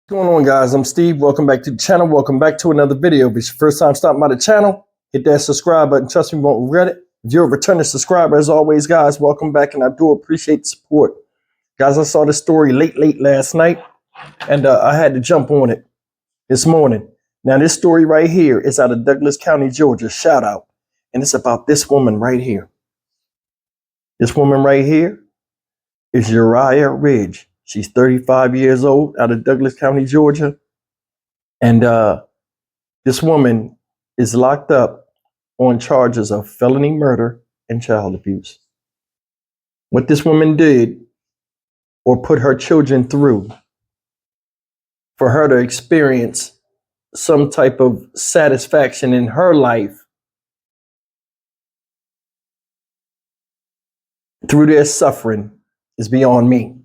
What's going on, guys? I'm Steve. Welcome back to the channel. Welcome back to another video. If it's your first time stopping by the channel, hit that subscribe button. Trust me, you won't regret it. If you're a returning subscriber, as always, guys, welcome back, and I do appreciate the support. Guys, I saw this story late last night, and I had to jump on it this morning. Now, this story right here is out of Douglas County, Georgia. Shout out. And it's about this woman right here. This woman right here is Uriah Ridge. She's 35 years old, out of Douglas County, Georgia. And this woman is locked up on charges of felony murder and child abuse. What this woman did or put her children through for her to experience some type of satisfaction in her life through their suffering is beyond me.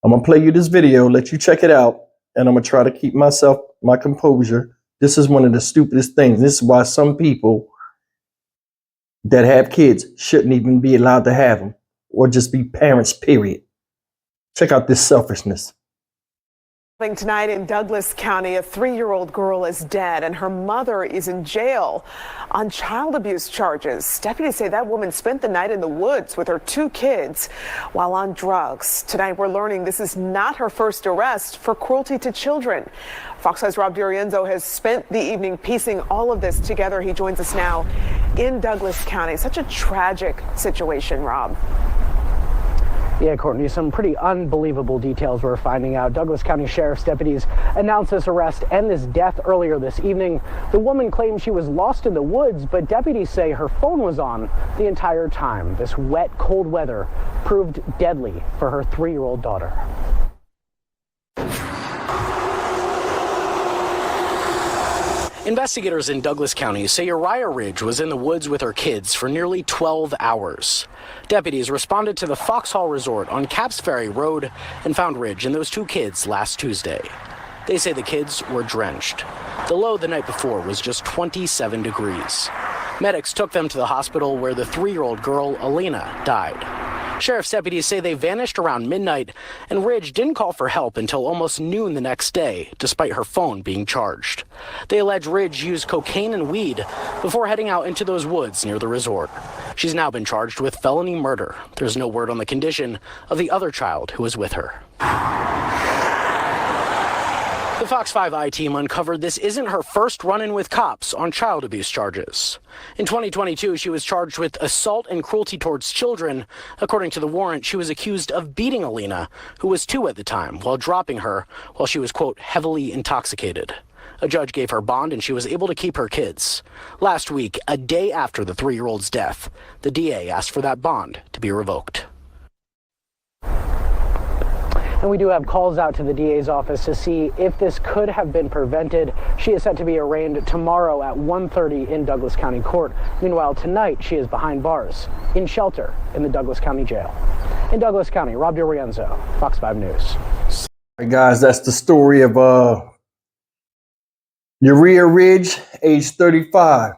I'm going to play you this video, let you check it out, and I'm going to try to keep my composure. This is one of the stupidest things. This is why some people that have kids shouldn't even be allowed to have them or just be parents, period. Check out this selfishness. Tonight in Douglas County, a 3-year-old girl is dead and her mother is in jail on child abuse charges. Deputies say that woman spent the night in the woods with her 2 kids while on drugs. Tonight we're learning this is not her first arrest for cruelty to children. Fox 5's Rob DiRienzo has spent the evening piecing all of this together. He joins us now in Douglas County. Such a tragic situation, Rob. Yeah, Courtney, some pretty unbelievable details we're finding out. Douglas County Sheriff's deputies announced this arrest and this death earlier this evening. The woman claimed she was lost in the woods, but deputies say her phone was on the entire time. This wet, cold weather proved deadly for her 3-year-old daughter. Investigators in Douglas County say Uriah Ridge was in the woods with her kids for nearly 12 hours. Deputies responded to the Foxhall Resort on Capps Ferry Road and found Ridge and those 2 kids last Tuesday. They say the kids were drenched. The low the night before was just 27 degrees. Medics took them to the hospital where the 3-year-old girl, Alina, died. Sheriff's deputies say they vanished around midnight, and Ridge didn't call for help until almost noon the next day, despite her phone being charged. They allege Ridge used cocaine and weed before heading out into those woods near the resort. She's now been charged with felony murder. There's no word on the condition of the other child who was with her. The Fox 5 team uncovered this isn't her first run-in with cops on child abuse charges. In 2022, she was charged with assault and cruelty towards children. According to the warrant, she was accused of beating Alina, who was 2 at the time, while dropping her while she was, quote, heavily intoxicated. A judge gave her bond and she was able to keep her kids. Last week, a day after the 3-year-old's death, the DA asked for that bond to be revoked. And we do have calls out to the DA's office to see if this could have been prevented. She is set to be arraigned tomorrow at 1:30 in Douglas County Court. Meanwhile, tonight she is behind bars in shelter in the Douglas County Jail. In Douglas County, Rob DiRienzo, Fox 5 News. All right, guys, that's the story of Uriah Ridge, age 35.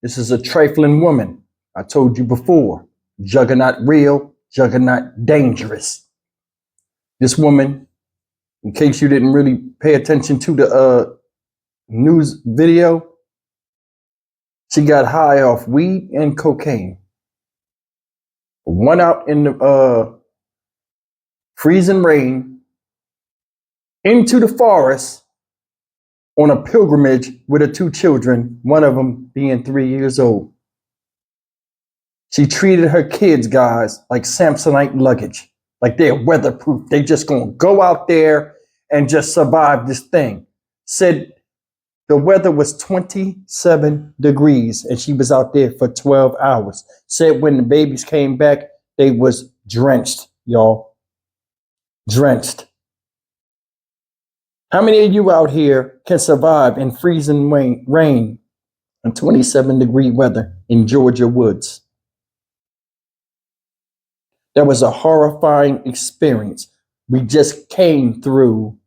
This is a trifling woman. I told you before, juggernaut real, juggernaut dangerous. This woman, in case you didn't really pay attention to the news video, she got high off weed and cocaine. Went out in the freezing rain into the forest on a pilgrimage with her 2 children, one of them being 3 years old. She treated her kids, guys, like Samsonite luggage. Like they're weatherproof. They just gonna go out there and just survive this thing. Said the weather was 27 degrees and she was out there for 12 hours. Said when the babies came back, they was drenched, y'all. Drenched. How many of you out here can survive in freezing rain and 27-degree weather in Georgia woods? That was a horrifying experience. We just came through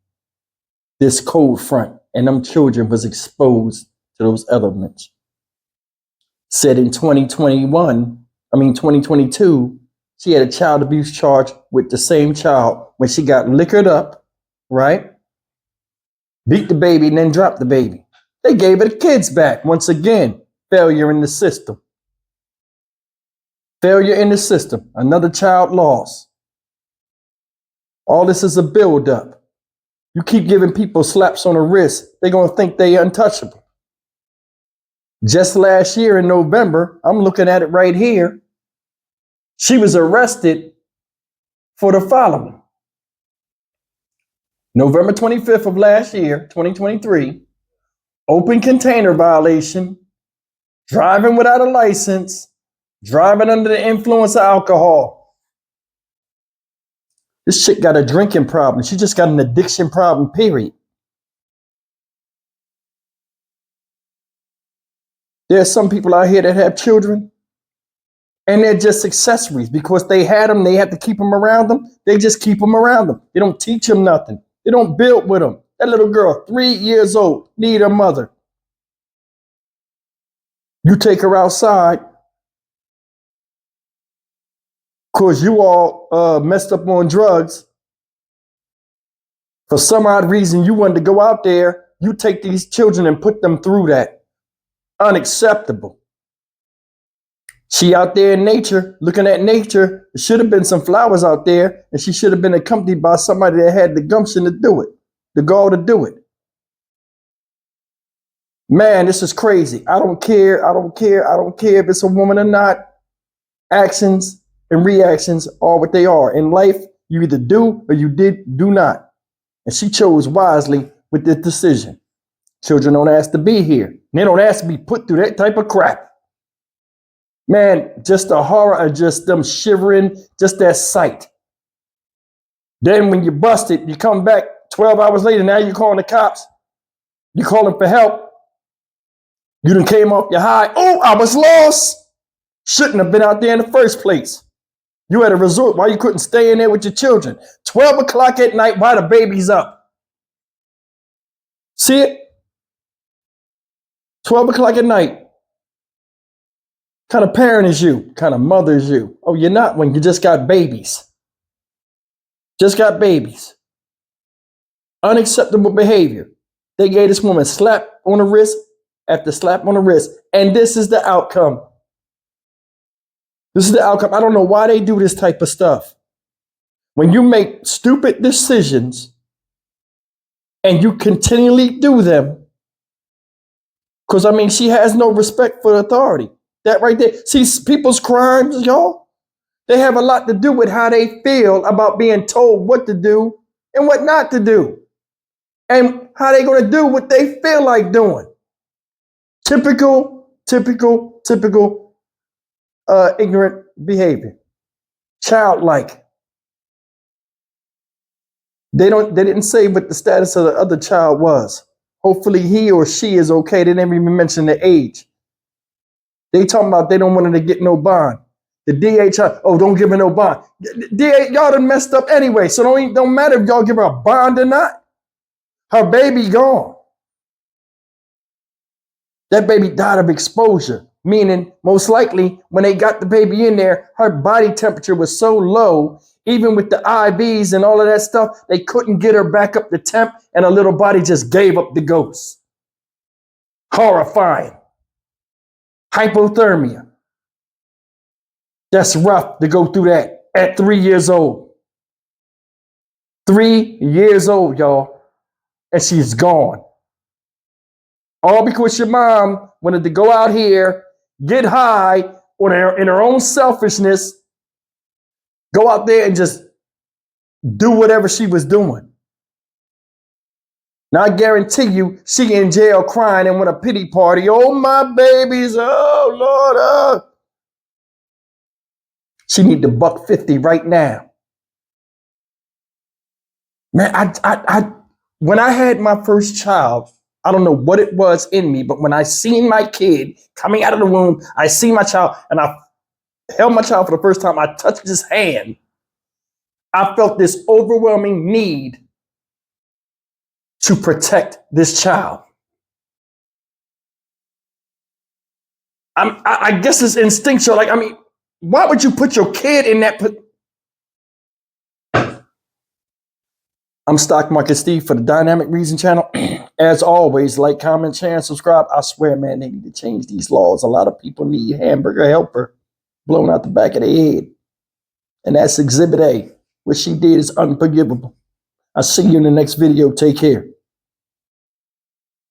this cold front and them children was exposed to those elements. Said in 2022, she had a child abuse charge with the same child when she got liquored up, right? beat the baby, and then dropped the baby. They gave her the kids back. Once again, failure in the system. Failure in the system. Another child lost. All this is a buildup. You keep giving people slaps on the wrist, they're going to think they're untouchable. Just last year in November, I'm looking at it right here, she was arrested for the following. November 25th of last year, 2023, open container violation, driving without a license, driving under the influence of alcohol. This chick got a drinking problem. She just got an addiction problem, period. There are some people out here that have children and they're just accessories because they had them. They had to keep them around them. They just keep them around them. They don't teach them nothing. They don't build with them. That little girl, 3 years old, need her mother. You take her outside because you all messed up on drugs. For some odd reason, you wanted to go out there. You take these children and put them through that. Unacceptable. She out there in nature, looking at nature. There should have been some flowers out there, and she should have been accompanied by somebody that had the gumption to do it, the gall to do it. Man, this is crazy. I don't care. I don't care. I don't care if it's a woman or not. Actions and reactions are what they are. In life, you either do or you do not. And she chose wisely with this decision. Children don't ask to be here. They don't ask to be put through that type of crap. Man, just the horror of just them shivering, just that sight. Then when you bust it, you come back 12 hours later, now you're calling the cops. You calling for help. You done came off your high. Oh, I was lost. Shouldn't have been out there in the first place. You had a resort. Why you couldn't stay in there with your children? 12 o'clock at night while the baby's up. See it? 12 o'clock at night. Kind of parent is you? Kind of mother is you? Oh, you're not when you just got babies. Just got babies. Unacceptable behavior. They gave this woman slap on the wrist after slap on the wrist. And this is the outcome. This is the outcome. I don't know why they do this type of stuff. When you make stupid decisions and you continually do them, because I mean, she has no respect for authority. That right there. See, people's crimes, y'all, they have a lot to do with how they feel about being told what to do and what not to do. And how they going to do what they feel like doing. Typical ignorant behavior. Childlike. They didn't say what the status of the other child was. Hopefully he or she is okay. They didn't even mention the age. They talking about they don't want her to get no bond. The DA, don't give her no bond. DA, y'all done messed up anyway, so don't matter if y'all give her a bond or not. Her baby gone. That baby died of exposure, meaning most likely when they got the baby in there, her body temperature was so low, even with the IVs and all of that stuff, they couldn't get her back up to temp, and her little body just gave up the ghost. Horrifying. Hypothermia. That's rough to go through that at 3 years old. 3 years old, y'all. And she's gone. All because your mom wanted to go out here, get high in her own selfishness, go out there and just do whatever she was doing. Now, I guarantee you, she in jail crying and want a pity party. Oh, my babies. Oh, Lord. She need the $150 right now. Man, when I had my first child, I don't know what it was in me, but when I seen my kid coming out of the womb, I see my child, and I held my child for the first time. I touched his hand. I felt this overwhelming need to protect this child. I guess it's instinctual. Like, I mean, why would you put your kid in that? I'm Stock Market Steve for the Dynamic Reason channel. As always, like, comment, share, and subscribe. I swear, man, they need to change these laws. A lot of people need hamburger helper blown out the back of their head. And that's Exhibit A. What she did is unforgivable. I'll see you in the next video. Take care.